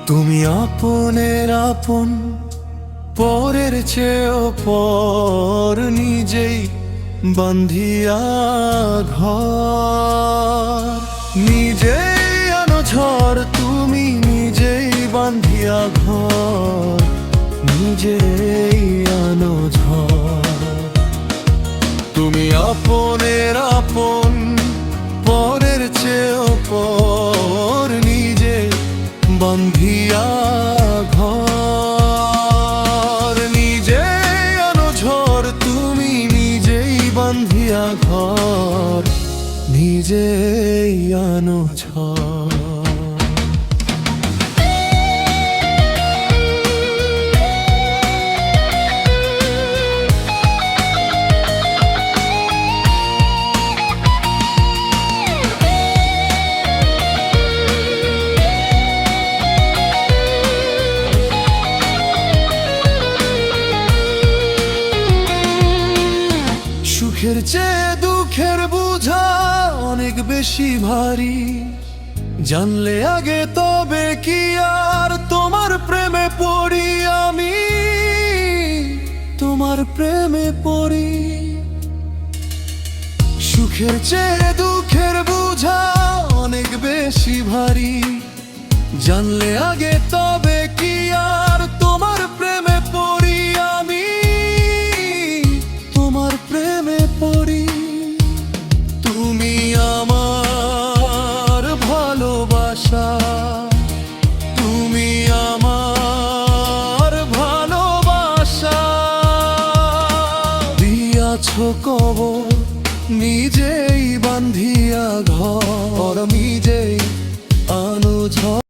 তুমি আপনের আপন, পরের চেয়েও পর, নিজেই বান্ধিয়া ঘর। নিজেই আনো ঝড়, তুমি নিজেই বান্ধিয়া ঘর, নিজেই আনো ঝড়। তুমি আপনের আপন, পরের চেয়েও পর, নিজে বান্ধিয়া ঘর। নিজে আনো ঝড়, তুমি নিজেই বান্ধিয়া ঘর, নিজেই আনো ঝড়। সুখের চেয়ে দুঃখের বোঝা অনেক বেশি ভারী, জানলে আগে তবে কি আর তোমার প্রেমে পড়ি আমি, তোমার প্রেমে পড়ি। সুখের চেয়ে দুঃখের বোঝা অনেক বেশি ভারী, জানলে আগে তবে কি আর তোমার প্রেমে পড়ি আমি, তোমার প্রেমে পড়ি। তুমি আমার ভালোবাসা, তুমি আমার ভালোবাসা, দিয়াছো কবর, নিজেই বান্ধিয়া ঘর, নিজেই আনো ঝড়।